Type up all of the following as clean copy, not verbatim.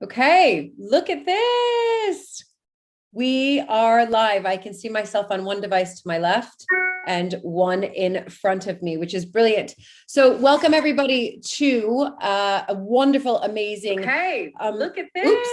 Okay, look at this. We are live. I can see myself on one device to my left and one in front of me, which is brilliant. So welcome everybody to a wonderful, amazing. Okay, look at this. Oops,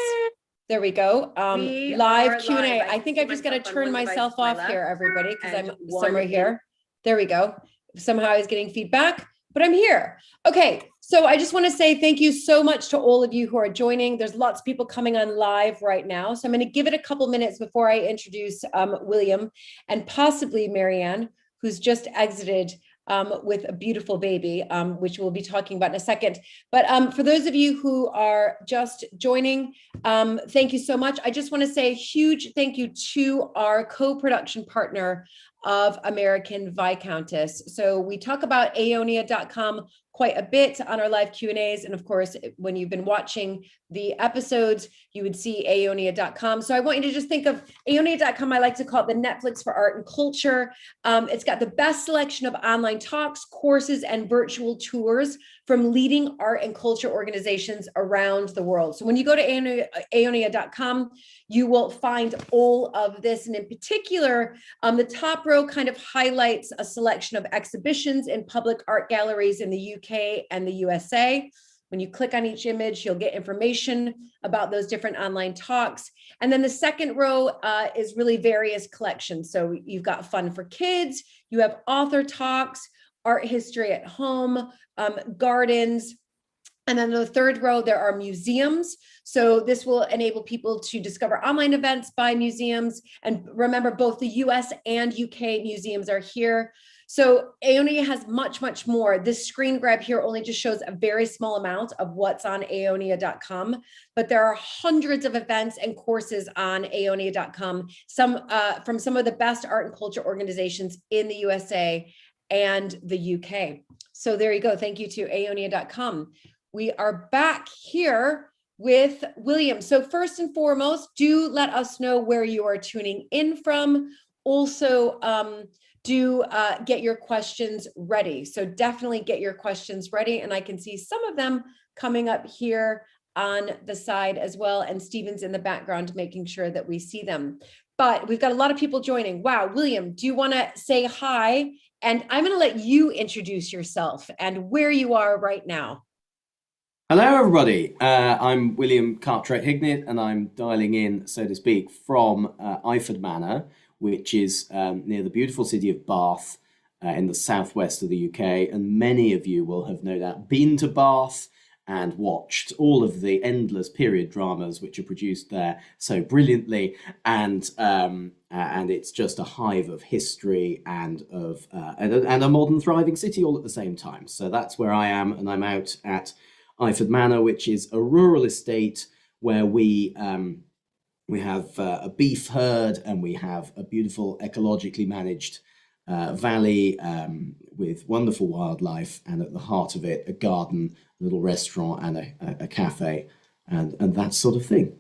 there we go. Live Q&A. I think I've just got to turn myself off here, everybody, because I'm somewhere here. There we go. Somehow I was getting feedback, but I'm here. Okay, so I just want to say thank you so much to all of you who are joining. There's lots of people coming on live right now. So I'm going to give it a couple minutes before I introduce William and possibly Marianne, who's just exited with a beautiful baby, which we'll be talking about in a second. But for those of you who are just joining, thank you so much. I just want to say a huge thank you to our co-production partner of American Viscountess. So we talk about aonia.com quite a bit on our live Q&As. And of course, when you've been watching the episodes, you would see aonia.com. So I want you to just think of aonia.com. I like to call it the Netflix for art and culture. It's got the best selection of online talks, courses, and virtual tours from leading art and culture organizations around the world. So when you go to aonia.com, you will find all of this. And in particular, the top row kind of highlights a selection of exhibitions in public art galleries in the UK and the USA. When you click on each image, you'll get information about those different online talks. And then the second row is really various collections. So you've got fun for kids, you have author talks, art history at home, gardens. And then the third row, there are museums. So this will enable people to discover online events by museums. And remember, both the US and UK museums are here. So Aonia has much, much more. This screen grab here only just shows a very small amount of what's on aonia.com, but there are hundreds of events and courses on aonia.com, some from some of the best art and culture organizations in the USA and the UK. So there you go. Thank you to aonia.com. We are back here with William. So first and foremost, do let us know where you are tuning in from. Also, do get your questions ready. So definitely get your questions ready. And I can see some of them coming up here on the side as well. And Stephen's in the background, making sure that we see them. But we've got a lot of people joining. Wow, William, do you want to say hi? And I'm going to let you introduce yourself and where you are right now. Hello, everybody. I'm William Cartwright-Hignett, and I'm dialing in, so to speak, from Iford Manor, which is near the beautiful city of Bath in the southwest of the UK. And many of you will have no doubt been to Bath and watched all of the endless period dramas which are produced there so brilliantly. And it's just a hive of history and of and a modern thriving city all at the same time. So that's where I am, and I'm out at Iford Manor, which is a rural estate where we have a beef herd, and we have a beautiful ecologically managed valley with wonderful wildlife, and at the heart of it, a garden, a little restaurant, and a cafe, and that sort of thing.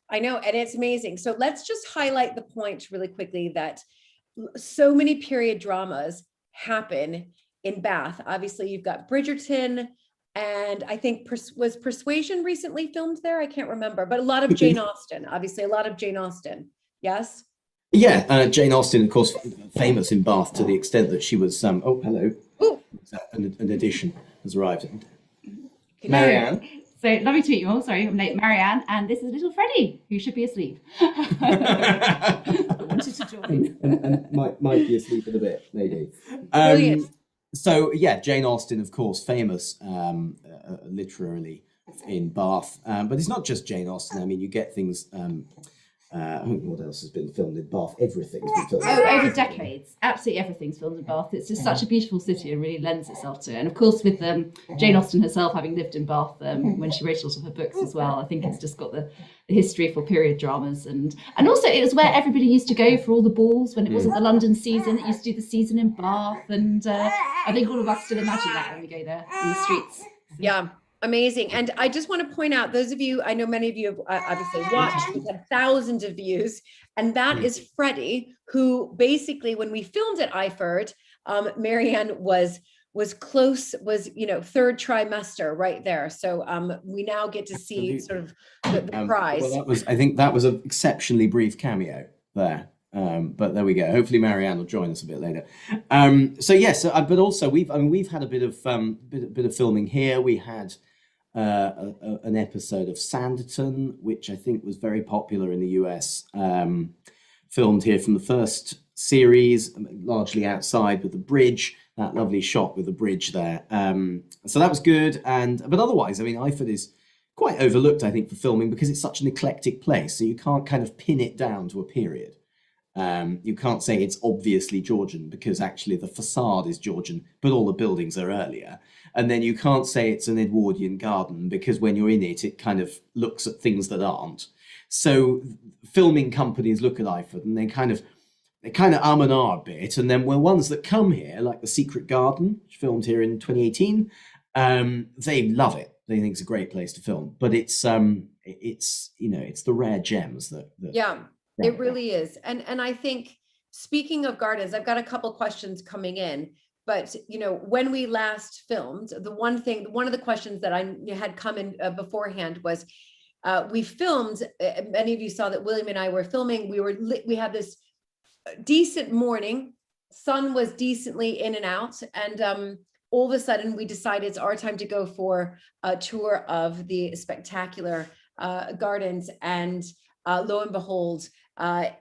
I know, and it's amazing. So let's just highlight the point really quickly that so many period dramas happen in Bath. Obviously, you've got Bridgerton, and I think was Persuasion recently filmed there? I can't remember, but a lot of Jane Austen, obviously a lot of Jane Austen. Yes? Yeah, Jane Austen, of course, famous in Bath to the extent that she was, oh, hello. Ooh. An edition has arrived. Marianne. So lovely to meet you all. Sorry, I'm late. Marianne, and this is little Freddie, who should be asleep. Wanted to join. and might be asleep in a bit, maybe. Brilliant. So yeah, Jane Austen, of course, famous literally in Bath, but it's not just Jane Austen. I mean, you get things. I think what else has been filmed in Bath? Everything's been filmed. Oh, over decades, absolutely everything's filmed in Bath. It's just such a beautiful city and really lends itself to it. And of course, with Jane Austen herself having lived in Bath when she wrote a lot of her books as well, I think it's just got the history for period dramas, and also it was where everybody used to go for all the balls when it wasn't the London season. It used to do the season in Bath, and I think all of us still imagine that when we go there in the streets. So. Yeah. Amazing. And I just want to point out, those of you, I know many of you have obviously watched, we've had thousands of views, and that is Freddie, who basically, when we filmed at Iford, Marianne was was third trimester right there. So we now get to see sort of the prize. Well, I think that was an exceptionally brief cameo there. But there we go. Hopefully Marianne will join us a bit later. So yes, but also we've had a bit of filming here. We had an episode of Sanditon, which I think was very popular in the US, filmed here from the first series, largely outside with the bridge, that lovely shot with the bridge there. So that was good. But otherwise, I mean, Iford is quite overlooked, I think, for filming because it's such an eclectic place. So you can't kind of pin it down to a period. You can't say it's obviously Georgian because actually the facade is Georgian, but all the buildings are earlier. And then you can't say it's an Edwardian garden because when you're in it, it kind of looks at things that aren't. So filming companies look at Iford and they kind of and ah a bit. And then ones that come here, like The Secret Garden, which filmed here in 2018, they love it. They think it's a great place to film. But it's the rare gems that yeah. It really is. And I think, speaking of gardens, I've got a couple questions coming in, but when we last filmed, one of the questions that I had come in beforehand was, we filmed, many of you saw that William and I were filming, we had this decent morning, sun was decently in and out, and all of a sudden we decided it's our time to go for a tour of the spectacular gardens, and lo and behold,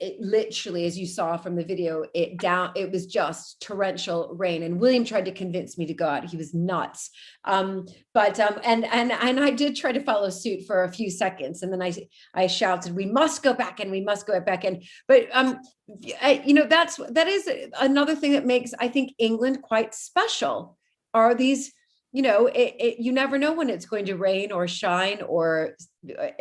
it literally, as you saw from the video, it was just torrential rain, and William tried to convince me to go out. He was nuts. And I did try to follow suit for a few seconds, and then I shouted, we must go back in, we must go back in. But that is another thing that makes, I think, England quite special, are these, you never know when it's going to rain or shine or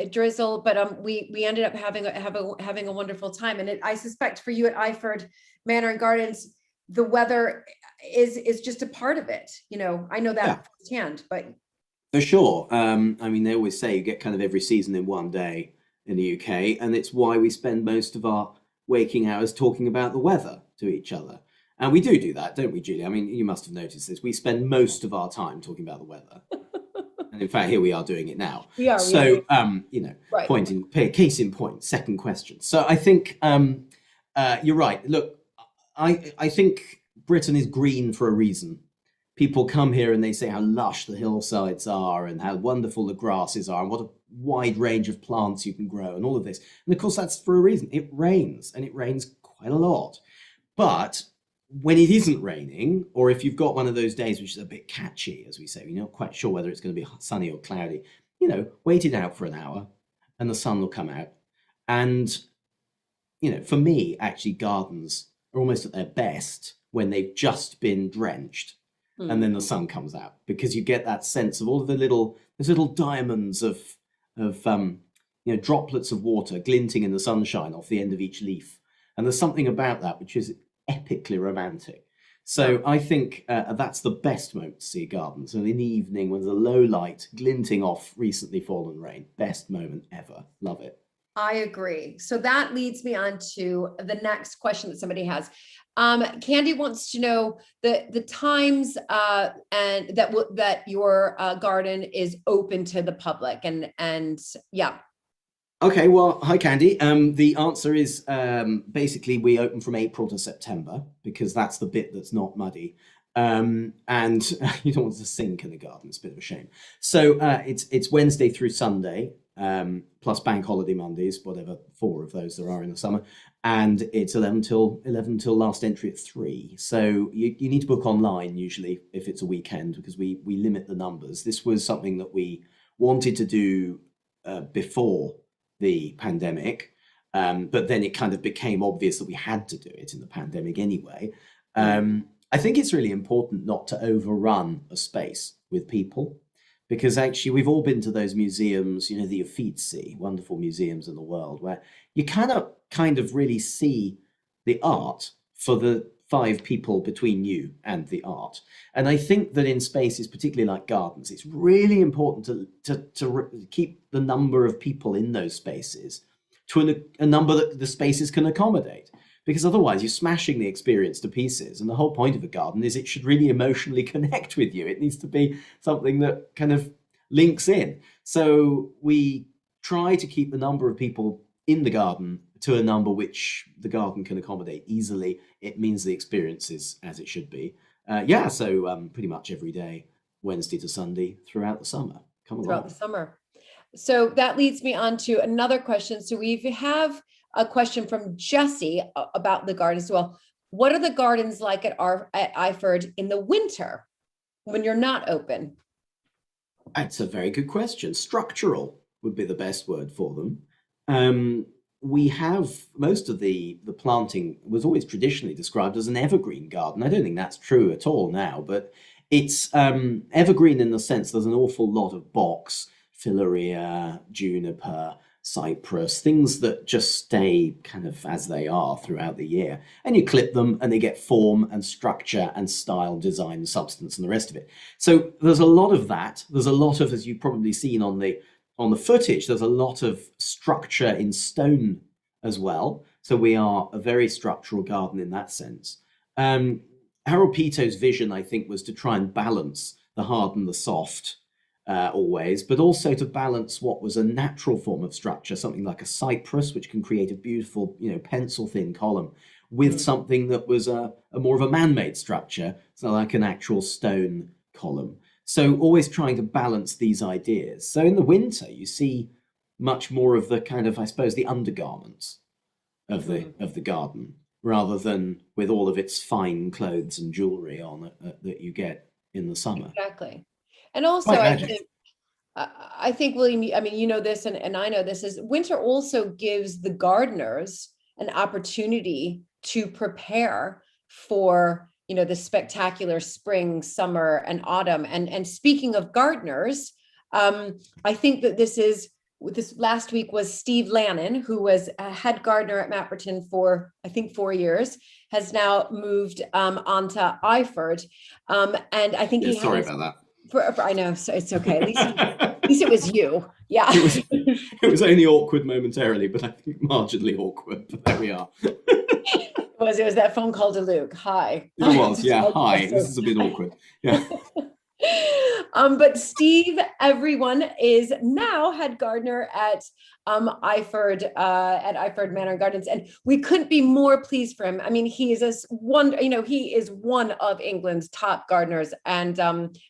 drizzle, but we ended up having a wonderful time. And I suspect for you at Iford Manor Gardens, the weather is just a part of it. I know that firsthand, but for sure. I mean, they always say you get kind of every season in one day in the UK, and it's why we spend most of our waking hours talking about the weather to each other. And we do that, don't we, Julie? I mean, you must have noticed this. We spend most of our time talking about the weather. And in fact, here we are doing it now. We are. So, right. Case in point, second question. So I think you're right. Look, I think Britain is green for a reason. People come here and they say how lush the hillsides are and how wonderful the grasses are and what a wide range of plants you can grow and all of this. And of course, that's for a reason. It rains, and it rains quite a lot. But when it isn't raining, or if you've got one of those days which is a bit catchy, as we say, you're not quite sure whether it's going to be sunny or cloudy, wait it out for an hour and the sun will come out. And, for me, actually, gardens are almost at their best when they've just been drenched and then the sun comes out, because you get that sense of all of those little diamonds of droplets of water glinting in the sunshine off the end of each leaf. And there's something about that which is epically romantic. So I think that's the best moment to see gardens. And in the evening, when there's a low light glinting off recently fallen rain, best moment ever. Love it. I agree. So that leads me on to the next question that somebody has. Candy wants to know the times and that your garden is open to the public, and yeah. Okay, well, hi, Candy. The answer is basically we open from April to September because that's the bit that's not muddy. And you don't want to sink in the garden. It's a bit of a shame. So it's Wednesday through Sunday, plus bank holiday Mondays, whatever 4 of those there are in the summer. And it's 11 till last entry at 3. So you need to book online usually if it's a weekend, because we limit the numbers. This was something that we wanted to do before the pandemic, but then it kind of became obvious that we had to do it in the pandemic anyway. I think it's really important not to overrun a space with people, because actually we've all been to those museums, the Uffizi, wonderful museums in the world, where you kind of really see the art for the 5 people between you and the art. And I think that in spaces, particularly like gardens, it's really important to keep the number of people in those spaces to a number that the spaces can accommodate. because otherwise you're smashing the experience to pieces. And the whole point of a garden is it should really emotionally connect with you. It needs to be something that kind of links in. So we try to keep the number of people in the garden to a number which the garden can accommodate easily. It means the experience is as it should be. So pretty much every day, Wednesday to Sunday throughout the summer. Come along. Throughout the summer. So that leads me on to another question. So we have a question from Jesse about the garden as well. What are the gardens like at Iford in the winter when you're not open? That's a very good question. Structural would be the best word for them. We have most of the planting was always traditionally described as an evergreen garden. I don't think that's true at all now, but it's evergreen in the sense there's an awful lot of box, philauria, juniper, cypress, things that just stay kind of as they are throughout the year. And you clip them and they get form and structure and style, design, substance, and the rest of it. So there's a lot of that. There's a lot of, as you've probably seen on the footage, there's a lot of structure in stone as well. So we are a very structural garden in that sense. Harold Pito's vision, I think, was to try and balance the hard and the soft always, but also to balance what was a natural form of structure, something like a cypress, which can create a beautiful, pencil thin column, with something that was a more of a man-made structure, so like an actual stone column. So always trying to balance these ideas. So in the winter, you see much more of the kind of, I suppose, the undergarments of the garden, rather than with all of its fine clothes and jewelry on it that you get in the summer. Exactly. And also, I think, William, I mean, you know this, and I know this, is winter also gives the gardeners an opportunity to prepare for, the spectacular spring, summer, and autumn. And speaking of gardeners, I think that this last week was Steve Lannon, who was a head gardener at Mapperton for, I think, 4 years, has now moved onto Iford. And I think sorry about that. I know, so it's okay. At least it was you. Yeah. It was only awkward momentarily, but I think marginally awkward. But there we are. It was that phone call to Luke. Hi. It was, yeah. Hi. This is a bit awkward. Yeah. But Steve, everyone, is now head gardener at Iford Manor Gardens, and we couldn't be more pleased for him. I mean, he is he is one of England's top gardeners and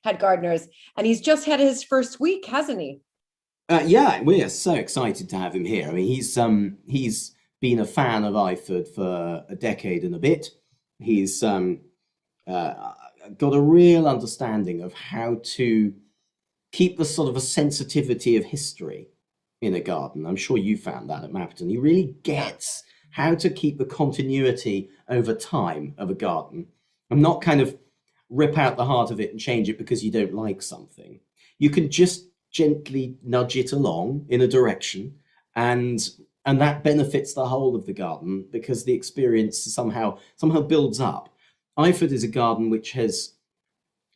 head gardeners, and he's just had his first week, hasn't he? Yeah, we are so excited to have him here. I mean, he's been a fan of Iford for a decade and a bit. He's got a real understanding of how to keep the sort of a sensitivity of history in a garden. I'm sure you found that at Mapperton. He really gets how to keep the continuity over time of a garden and not kind of rip out the heart of it and change it because you don't like something. You can just gently nudge it along in a direction, and that benefits the whole of the garden because the experience somehow builds up. Iford is a garden which has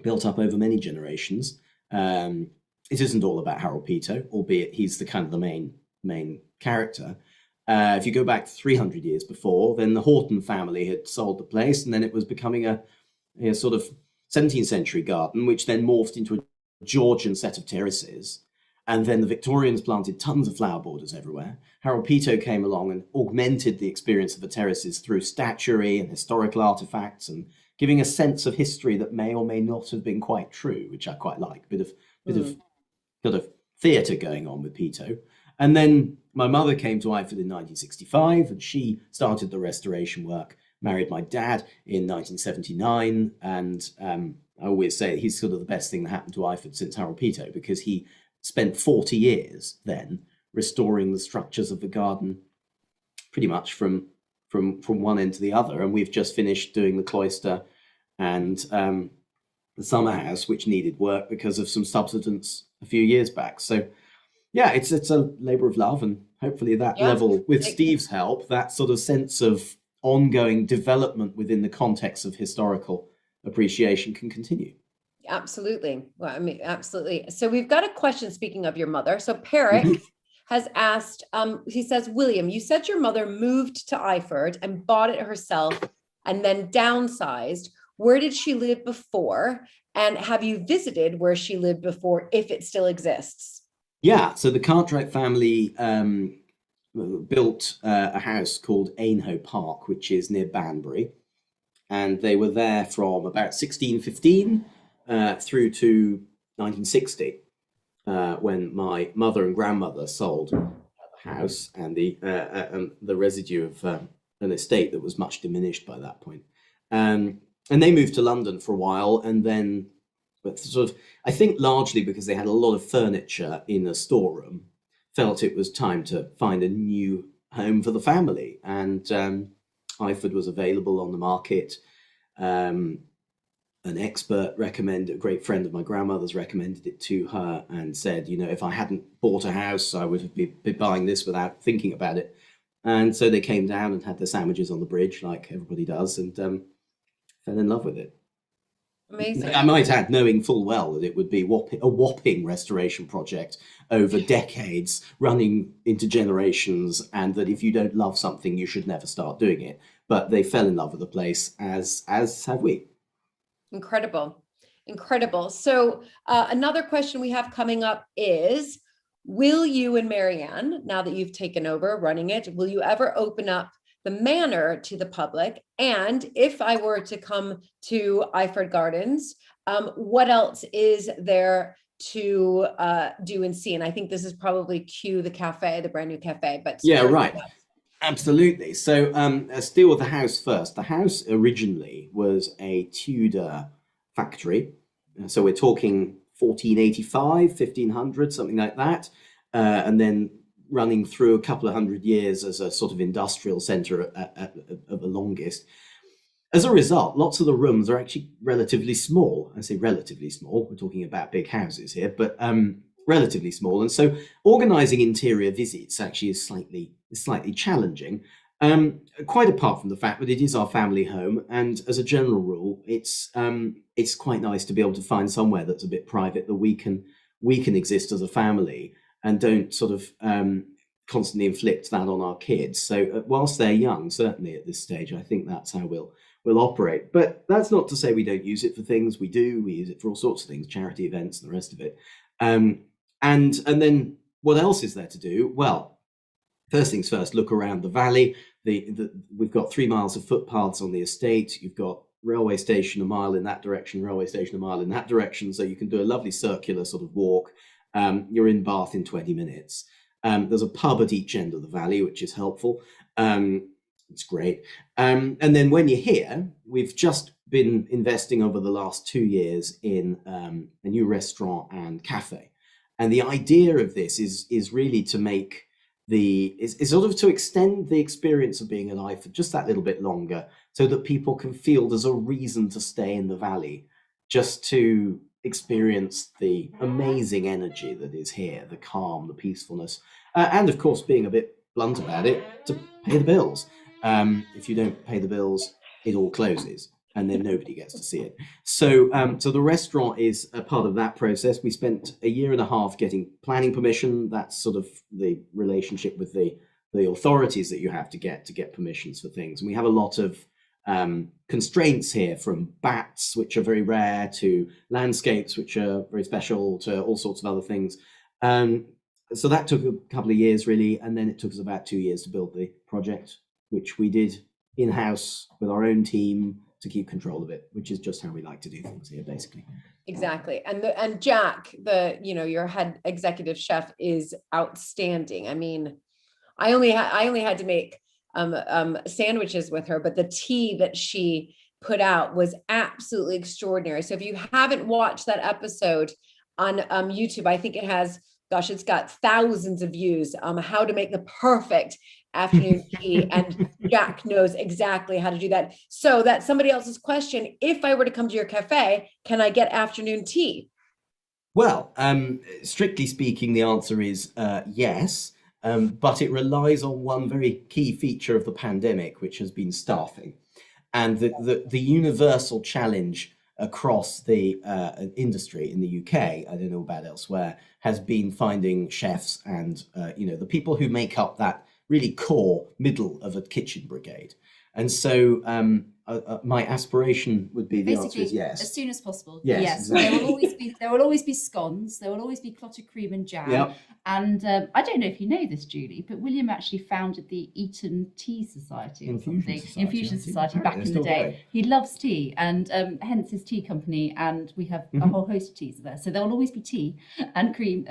built up over many generations. It isn't all about Harold Pito, albeit he's the kind of the main character. If you go back 300 years before, then the Horton family had sold the place, and then it was becoming a sort of 17th century garden, which then morphed into a Georgian set of terraces. And then the Victorians planted tons of flower borders everywhere. Harold Pito came along and augmented the experience of the terraces through statuary and historical artifacts and giving a sense of history that may or may not have been quite true, which I quite like. Bit of theatre going on with Pito. And then my mother came to Iford in 1965, and she started the restoration work, married my dad in 1979. And I always say he's sort of the best thing that happened to Iford since Harold Pito, because he spent 40 years then restoring the structures of the garden pretty much from one end to the other. And we've just finished doing the cloister and the summer house, which needed work because of some subsidence a few years back. So yeah, it's a labor of love, and hopefully that level, with Steve's help, that sort of sense of ongoing development within the context of historical appreciation can continue. Absolutely. Well, I mean, absolutely. So we've got a question, speaking of your mother. So Perrick has asked, he says, William, you said your mother moved to Iford and bought it herself and then downsized. Where did she live before? And have you visited where she lived before, if it still exists? Yeah, so the Cartwright family built a house called Ainhoe Park, which is near Banbury. And they were there from about 1615 through to 1960, when my mother and grandmother sold the house and the residue of an estate that was much diminished by that point. And they moved to London for a while, and then, but sort of, I think largely because they had a lot of furniture in a storeroom, felt it was time to find a new home for the family. And Iford was available on the market. An expert recommended, a great friend of my grandmother's recommended it to her and said, you know, if I hadn't bought a house, I would have been buying this without thinking about it. And so they came down and had their sandwiches on the bridge, like everybody does, and fell in love with it. Amazing. I might add, knowing full well that it would be a whopping restoration project over decades, running into generations, and that if you don't love something, you should never start doing it. But they fell in love with the place, as have we. Incredible. Incredible. So another question we have coming up is, will you and Marianne, now that you've taken over running it, will you ever open up the manor to the public? And if I were to come to Iford Gardens, what else is there to do and see? And I think this is probably Q, the cafe, the brand new cafe. But yeah, right. Absolutely. So let's deal with the house first. The house originally was a Tudor factory. So we're talking 1485, 1500, something like that. And then running through a couple of hundred years as a sort of industrial centre at the longest. As a result, lots of the rooms are actually relatively small. I say relatively small, we're talking about big houses here, but relatively small. And so organising interior visits actually is slightly challenging, quite apart from the fact that it is our family home. And as a general rule, it's quite nice to be able to find somewhere that's a bit private, that we can exist as a family and don't sort of constantly inflict that on our kids. So whilst they're young, certainly at this stage, I think that's how we'll operate. But that's not to say we don't use it for things. We do. We use it for all sorts of things, charity events and the rest of it. And then what else is there to do? Well, first things first, look around the valley. We've got 3 miles of footpaths on the estate. You've got railway station a mile in that direction, railway station a mile in that direction. So you can do a lovely circular sort of walk. You're in Bath in 20 minutes. There's a pub at each end of the valley, which is helpful. It's great. And then when you're here, we've just been investing over the last 2 years in a new restaurant and cafe. And the idea of this is really to make is sort of to extend the experience of being alive for just that little bit longer, so that people can feel there's a reason to stay in the valley, just to experience the amazing energy that is here, the calm, the peacefulness, and of course, being a bit blunt about it, to pay the bills. If you don't pay the bills, it all closes, and then nobody gets to see it. So the restaurant is a part of that process. We spent a year and a half getting planning permission. That's sort of the relationship with the authorities that you have to get permissions for things. And we have a lot of constraints here, from bats, which are very rare, to landscapes, which are very special, to all sorts of other things. So that took a couple of years, really. And then it took us about 2 years to build the project, which we did in-house with our own team to keep control of it, which is just how we like to do things here, basically. Exactly. And Jack, your head executive chef, is outstanding. I mean, I only had to make sandwiches with her, but the tea that she put out was absolutely extraordinary. So if you haven't watched that episode on YouTube, I think it has, it's got thousands of views, how to make the perfect afternoon tea. And Jack knows exactly how to do that. So that's somebody else's question. If I were to come to your cafe, can I get afternoon tea? Well, strictly speaking, the answer is yes. But it relies on one very key feature of the pandemic, which has been staffing. And the universal challenge across the industry in the UK, I don't know about elsewhere, has been finding chefs and the people who make up that really core middle of a kitchen brigade. And so my aspiration would be, the answer is yes. As soon as possible. Yes. Exactly. There will always be scones. There will always be clotted cream and jam. Yep. And I don't know if you know this, Julie, but William actually founded the Eton Tea Society or Infusion Society back in the day. He loves tea, and hence his tea company. And we have a whole host of teas there. So there will always be tea and cream,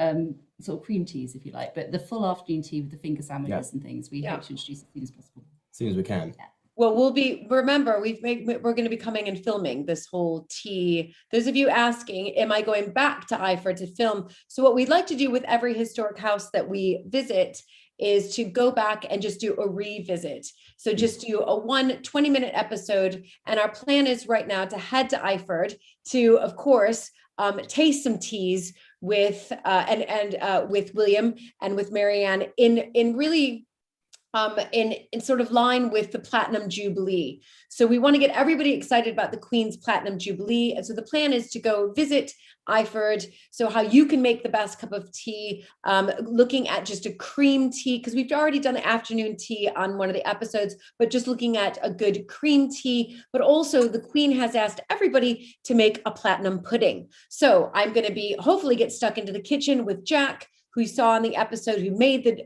sort of cream teas, if you like. But the full afternoon tea with the finger sandwiches and things, we hope to introduce as soon as possible. As soon as we can. Yeah. Well, remember, we're going to be coming and filming this whole tea. Those of you asking, am I going back to Iford to film? So what we'd like to do with every historic house that we visit is to go back and just do a revisit. So just do a 20-minute episode. And our plan is right now to head to Iford to, of course, taste some teas with with William and with Marianne in really in sort of line with the Platinum Jubilee. So we want to get everybody excited about the Queen's Platinum Jubilee. And so the plan is to go visit Iford. So how you can make the best cup of tea, looking at just a cream tea, because we've already done an afternoon tea on one of the episodes, but just looking at a good cream tea. But also the Queen has asked everybody to make a platinum pudding. So I'm going to be hopefully get stuck into the kitchen with Jack, who you saw in the episode, who made the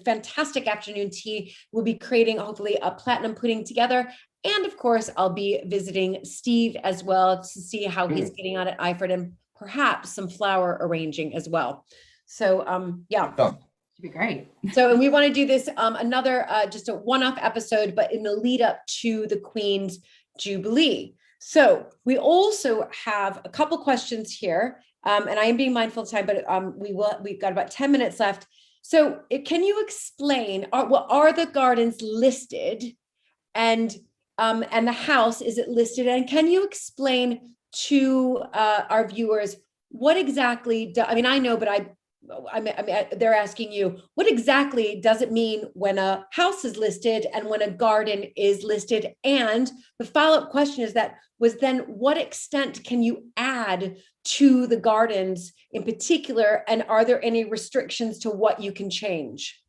fantastic afternoon tea. We'll be creating hopefully a platinum pudding together. And of course, I'll be visiting Steve as well to see how he's getting on at Iford, and perhaps some flower arranging as well. So yeah. Should be great. So, and we want to do this another just a one-off episode, but in the lead up to the Queen's Jubilee. So we also have a couple questions here. And I am being mindful of time, but we've got about 10 minutes left. So can you explain, are the gardens listed, and the house, is it listed? And can you explain to our viewers what exactly, I know, but I mean, they're asking you, what exactly does it mean when a house is listed and when a garden is listed? And the follow-up question is what extent can you add to the gardens in particular? And are there any restrictions to what you can change?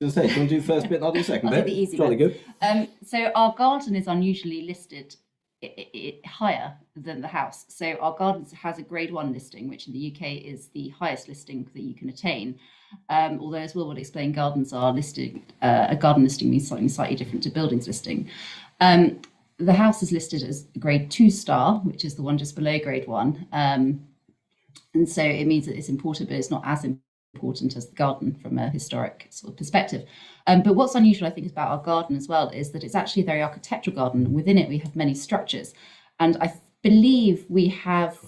Do you want to do the first bit, I'll do the second bit? The easy Jolly good. So our garden is unusually listed higher than the house. So our garden has a grade 1 listing, which in the UK is the highest listing that you can attain. Although, as Will would explain, gardens are listed. A garden listing means something slightly different to buildings listing. The house is listed as a grade 2 star, which is the one just below grade 1. And so it means that it's important, but it's not as important as the garden from a historic sort of perspective. But what's unusual, I think, about our garden as well is that it's actually a very architectural garden. Within it, we have many structures. And I believe we have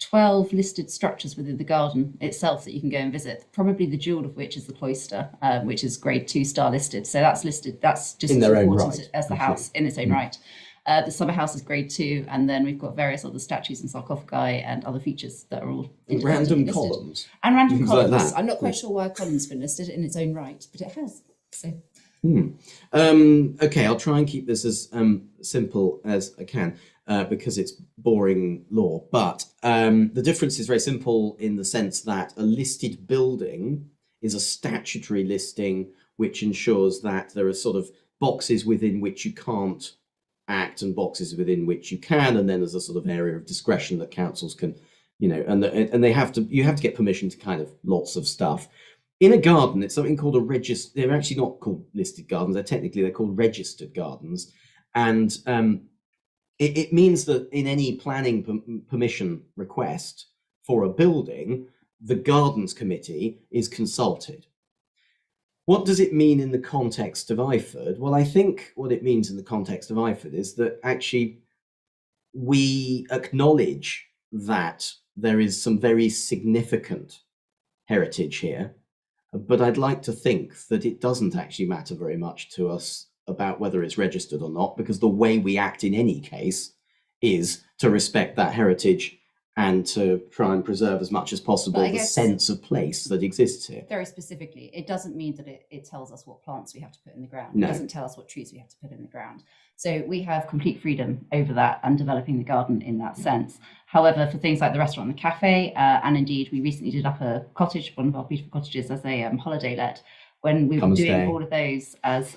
12 listed structures within the garden itself that you can go and visit, probably the jewel of which is the cloister, which is grade 2 star listed. So that's listed, that's just as important as the house in its own right. The summer house is grade 2, and then we've got various other statues and sarcophagi and other features that are all random columns. And random columns. Like I'm not quite sure why a column's been listed in its own right, but it has. So. Okay, I'll try and keep this as simple as I can because it's boring law. But the difference is very simple in the sense that a listed building is a statutory listing which ensures that there are sort of boxes within which you can't act and boxes within which you can, and then there's a sort of area of discretion that councils can, and you have to get permission to kind of lots of stuff. In a garden, it's something called a register. They're actually not called listed gardens. They're called registered gardens, and it means that in any planning permission request for a building, the Gardens Committee is consulted. What does it mean in the context of Iford? Well, I think what it means in the context of Iford is that actually we acknowledge that there is some very significant heritage here, but I'd like to think that it doesn't actually matter very much to us about whether it's registered or not, because the way we act in any case is to respect that heritage and to try and preserve as much as possible the sense of place that exists here. Very specifically, it doesn't mean that it tells us what plants we have to put in the ground. No. It doesn't tell us what trees we have to put in the ground. So we have complete freedom over that and developing the garden in that sense. However, for things like the restaurant and the cafe, and indeed we recently did up a cottage, one of our beautiful cottages, as a holiday let. When we were doing all of those as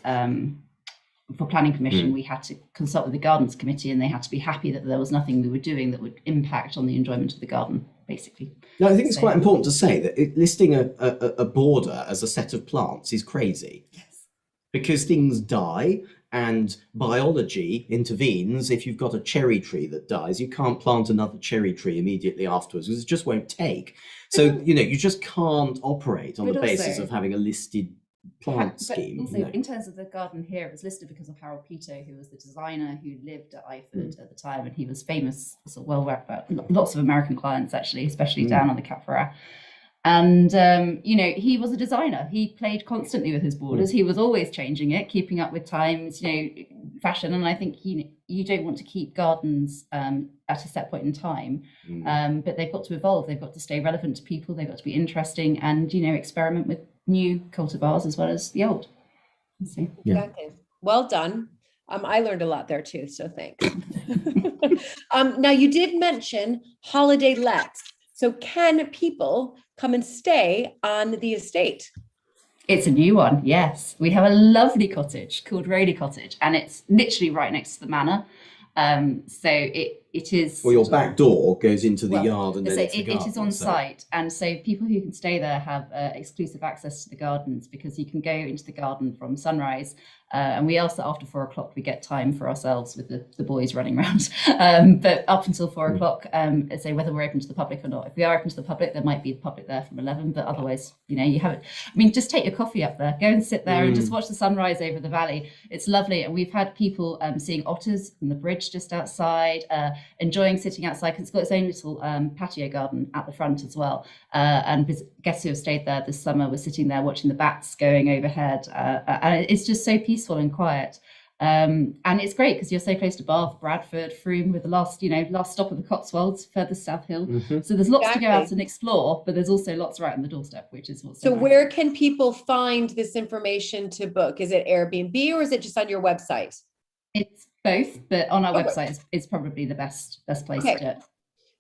for planning permission, we had to consult with the gardens committee, and they had to be happy that there was nothing we were doing that would impact on the enjoyment of the garden, basically. No, I think it's quite important to say that listing a border as a set of plants is crazy. Yes. Because things die and biology intervenes. If you've got a cherry tree that dies, you can't plant another cherry tree immediately afterwards, because it just won't take. So, you just can't operate on the basis of having a listed plant scheme. Also, in terms of the garden here, it was listed because of Harold Peto, who was the designer who lived at Iford at the time, and he was famous, lots of American clients actually, especially down on the Cap Ferrat. And he was a designer. He played constantly with his borders. He was always changing it, keeping up with times, fashion. And I think you don't want to keep gardens at a set point in time, but they've got to evolve. They've got to stay relevant to people. They've got to be interesting, and experiment with new cultivars as well as the old. So, Exactly. Well done. I learned a lot there too, so thanks. Now you did mention holiday lets. So can people come and stay on the estate? It's a new one, yes. We have a lovely cottage called Rowley Cottage, and it's literally right next to the manor. So it is. Well, your back door goes into the yard, and then it's the garden, it is on site, and so people who can stay there have exclusive access to the gardens, because you can go into the garden from sunrise. And we ask that after 4 o'clock we get time for ourselves with the boys running around. But up until 4 o'clock, say whether we're open to the public or not. If we are open to the public, there might be the public there from 11, but otherwise, you have it. I mean, just take your coffee up there, go and sit there and just watch the sunrise over the valley. It's lovely. And we've had people seeing otters from the bridge just outside, enjoying sitting outside, because it's got its own little patio garden at the front as well. And guests who have stayed there this summer were sitting there watching the bats going overhead. And it's just so peaceful and quiet, and it's great because you're so close to Bath, Bradford, Frome, with the last stop of the Cotswolds, further South Hill. So there's lots to go out and explore, but there's also lots right on the doorstep, which is what's so nice. Where can people find this information to book? Is it Airbnb or is it just on your website? It's both, but on our website is probably the best place to do it.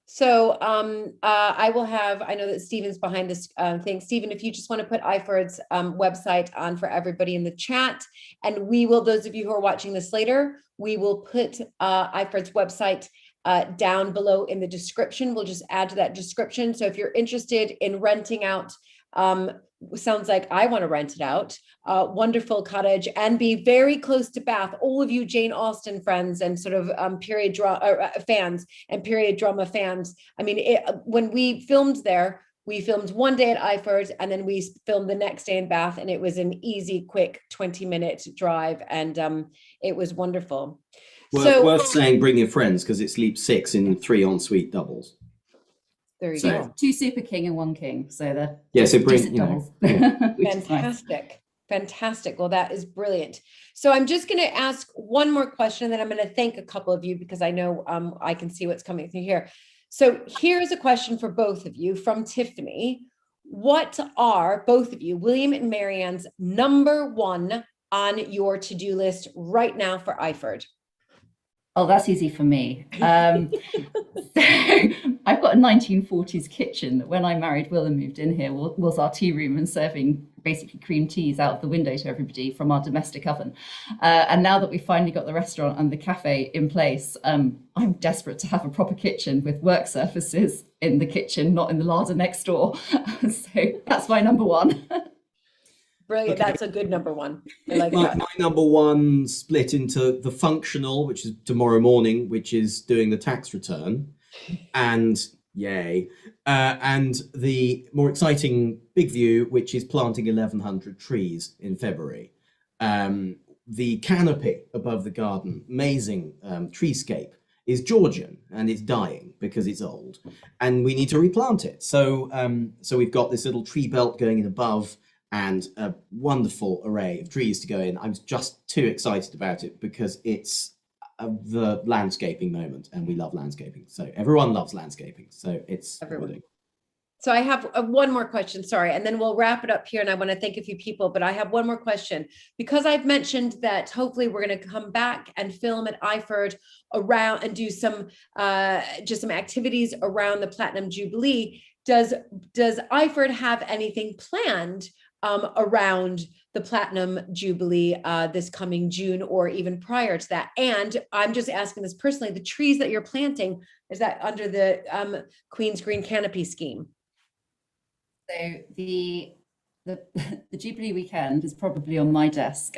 So I will have, I know that Stephen's behind this thing. Stephen, if you just want to put Iford's website on for everybody in the chat, and we will, those of you who are watching this later, we will put Iford's website down below in the description. We'll just add to that description. So if you're interested in renting out, sounds like I want to rent it out, wonderful cottage, and be very close to Bath. All of you Jane Austen friends and sort of period drama fans and period drama fans. I mean, when we filmed there, we filmed one day at Iford, and then we filmed the next day in Bath, and it was an easy, quick 20-minute drive, and it was wonderful. Worth saying, bring your friends, because it sleeps 6 in 3 ensuite doubles. There you go. 2 super king and 1 king. So so bring doubles. Fantastic. Fantastic. Well, that is brilliant. So I'm just going to ask one more question, and then I'm going to thank a couple of you, because I know I can see what's coming through here. So here's a question for both of you from Tiffany. What are both of you, William and Marianne's, number 1 on your to-do list right now for Iford? Oh, that's easy for me. So I've got a 1940s kitchen that when I married Will and moved in here was our tea room, and serving basically cream teas out of the window to everybody from our domestic oven. And now that we've finally got the restaurant and the cafe in place, I'm desperate to have a proper kitchen with work surfaces in the kitchen, not in the larder next door. So that's my number 1. Brilliant. Okay. That's a good number 1. I like my, that. my number 1 split into the functional, which is tomorrow morning, which is doing the tax return, and yay, and the more exciting big view, which is planting 1,100 trees in February. The canopy above the garden, amazing treescape, is Georgian, and it's dying because it's old, and we need to replant it. So we've got this little tree belt going in above, and a wonderful array of trees to go in. I'm just too excited about it, because it's the landscaping moment, and we love landscaping. So everyone loves landscaping. So it's everyone. So I have one more question, sorry, and then we'll wrap it up here. And I want to thank a few people, but I have one more question because I've mentioned that hopefully we're going to come back and film at Iford around and do some just some activities around the Platinum Jubilee. Does Iford have anything planned around the Platinum Jubilee this coming June or even prior to that? And I'm just asking this personally, the trees that you're planting, is that under the Queen's Green Canopy scheme? So the Jubilee weekend is probably on my desk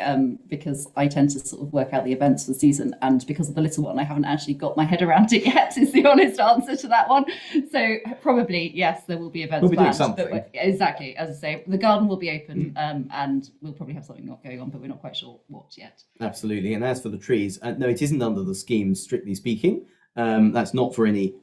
because I tend to sort of work out the events for the season, and because of the little one, I haven't actually got my head around it yet, is the honest answer to that one. So probably, yes, there will be events we'll be planned. Doing something. But exactly, as I say, the garden will be open and we'll probably have something not going on, but we're not quite sure what yet. Absolutely. And as for the trees, no, it isn't under the scheme, strictly speaking. That's not for any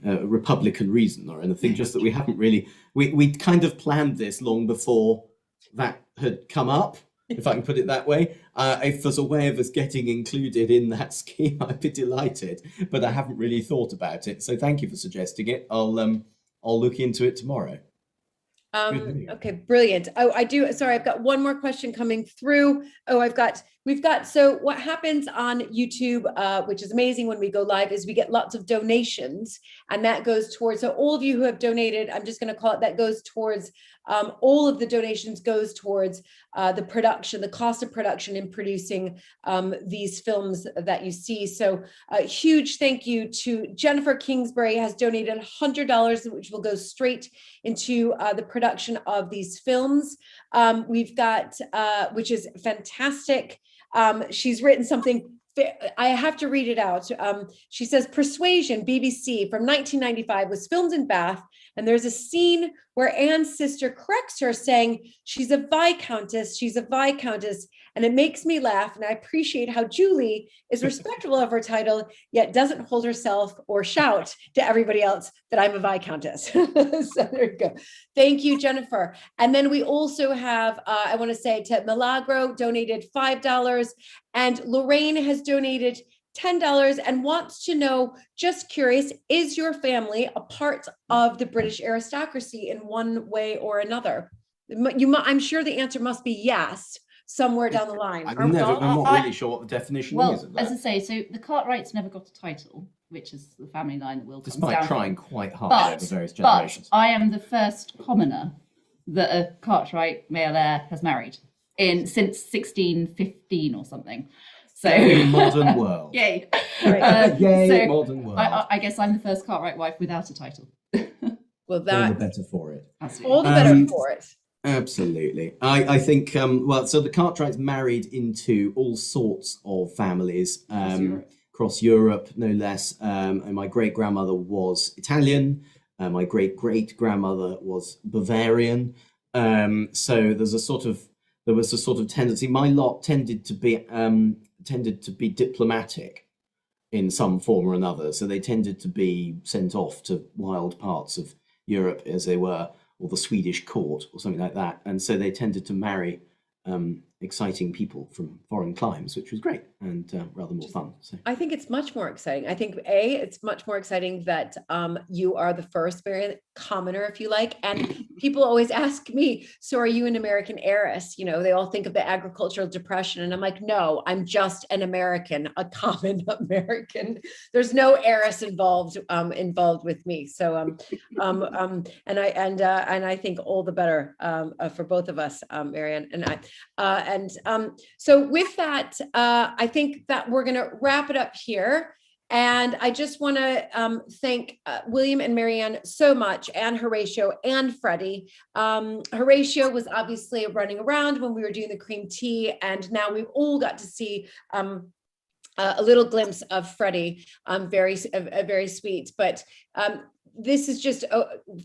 Republican reason or anything, just that we haven't really, we kind of planned this long before that had come up, if I can put it that way. If there's a way of us getting included in that scheme, I'd be delighted, but I haven't really thought about it. So thank you for suggesting it. I'll look into it tomorrow. Okay, brilliant. Oh, sorry, I've got one more question coming through. Oh, so what happens on YouTube, which is amazing when we go live, is we get lots of donations, and that goes towards, so all of you who have donated, I'm just going to call it, that goes towards, all of the donations goes towards the production, the cost of production in producing these films that you see. So a huge thank you to Jennifer Kingsbury, has donated $100, which will go straight into the production of these films. We've got, which is fantastic. She's written something, I have to read it out. She says, Persuasion, BBC, from 1995, was filmed in Bath, and there's a scene where Anne's sister corrects her, saying, she's a Viscountess, and it makes me laugh, and I appreciate how Julie is respectful of her title, yet doesn't hold herself or shout to everybody else that I'm a Viscountess. So there you go. Thank you, Jennifer. And then we also have, I want to say, to Milagro donated $5, and Lorraine has donated $10 and wants to know, just curious, is your family a part of the British aristocracy in one way or another? I'm sure the answer must be yes, somewhere down the line. I'm not really sure what the definition is of that. As I say, so the Cartwrights never got a title, which is the family line that will come despite down trying quite hard over various generations. But I am the first commoner that a Cartwright male heir has married since 1615 or something. So modern world. Yay. Yay, so modern world. I guess I'm the first Cartwright wife without a title. Well, all the better for it. Absolutely. All the better for it. Absolutely. I think, so the Cartwrights married into all sorts of families across Europe, no less. And my great-grandmother was Italian. My great-great-grandmother was Bavarian. So there was a sort of tendency. My lot tended to be diplomatic in some form or another. So they tended to be sent off to wild parts of Europe, as they were, or the Swedish court or something like that. And so they tended to marry exciting people from foreign climes, which was great and rather more fun. So I think it's much more exciting. I think it's much more exciting that you are the first very commoner, if you like. And people always ask me, so are you an American heiress? You know, they all think of the agricultural depression, and I'm like, no, I'm just an American, a common American. There's no heiress involved with me. So and I think all the better for both of us, Marianne and I. So with that, I think that we're going to wrap it up here. And I just want to thank William and Marianne so much, and Horatio and Freddie. Horatio was obviously running around when we were doing the cream tea, and now we've all got to see a little glimpse of Freddie, very sweet. But this has just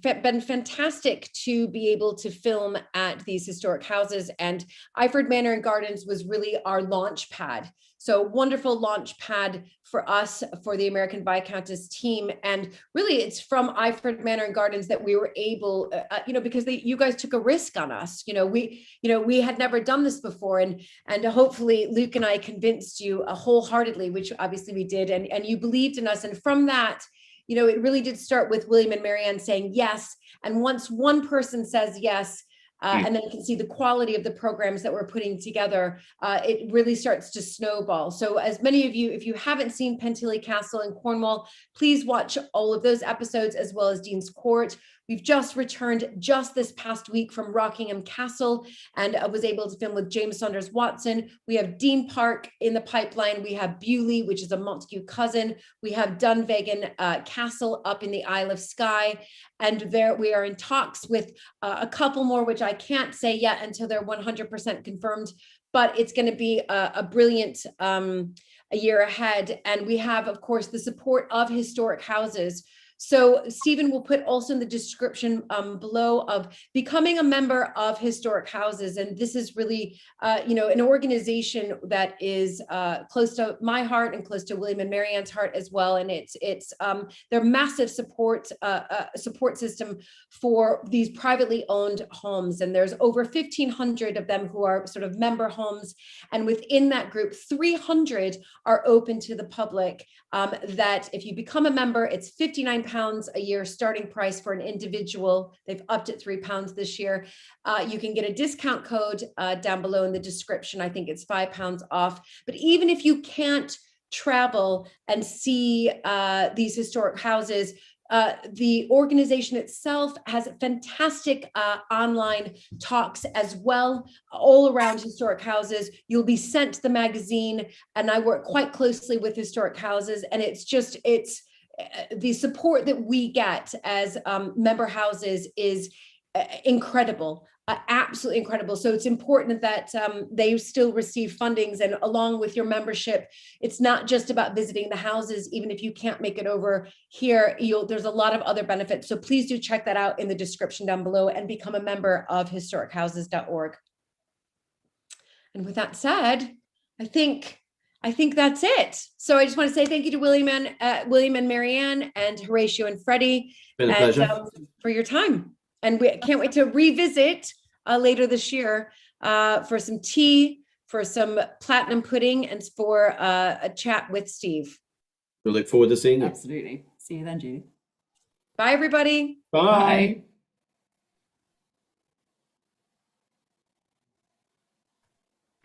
been fantastic to be able to film at these historic houses. And Iford Manor Gardens was really our launch pad. So wonderful launch pad for us, for the American Viscountess team. And really it's from Iford Manor Gardens that we were able, because you guys took a risk on us. We had never done this before. And hopefully Luke and I convinced you wholeheartedly, which obviously we did. And you believed in us. And from that, it really did start with William and Marianne saying yes. And once one person says yes, and then you can see the quality of the programs that we're putting together, it really starts to snowball. So as many of you, if you haven't seen Pentilly Castle in Cornwall, please watch all of those episodes, as well as Dean's Court. We've just returned just this past week from Rockingham Castle, and I was able to film with James Saunders Watson. We have Dean Park in the pipeline. We have Bewley, which is a Montague cousin. We have Dunvegan Castle up in the Isle of Skye. And there we are in talks with a couple more, which I can't say yet until they're 100% confirmed, but it's going to be a brilliant a year ahead. And we have, of course, the support of historic houses. So Stephen will put also in the description below of becoming a member of historic houses. And this is really, an organization that is close to my heart and close to William and Marianne's heart as well. And it's their massive support system for these privately owned homes. And there's over 1,500 of them who are sort of member homes. And within that group, 300 are open to the public. That if you become a member, it's £59 a year starting price for an individual. They've upped it £3 this year. You can get a discount code down below in the description. I think it's £5 off. But even if you can't travel and see these historic houses, the organization itself has fantastic online talks as well, all around historic houses. You'll be sent the magazine, and I work quite closely with historic houses, and it's the support that we get as member houses is incredible, absolutely incredible. So it's important that they still receive fundings, and along with your membership, it's not just about visiting the houses. Even if you can't make it over here, there's a lot of other benefits. So please do check that out in the description down below and become a member of historichouses.org. And with that said, I think that's it. So I just want to say thank you to William and Marianne and Horatio and Freddie for your time. And we can't wait to revisit later this year for some tea, for some platinum pudding, and for a chat with Steve. We look forward to seeing you. Absolutely. See you then, Judy. Bye, everybody. Bye.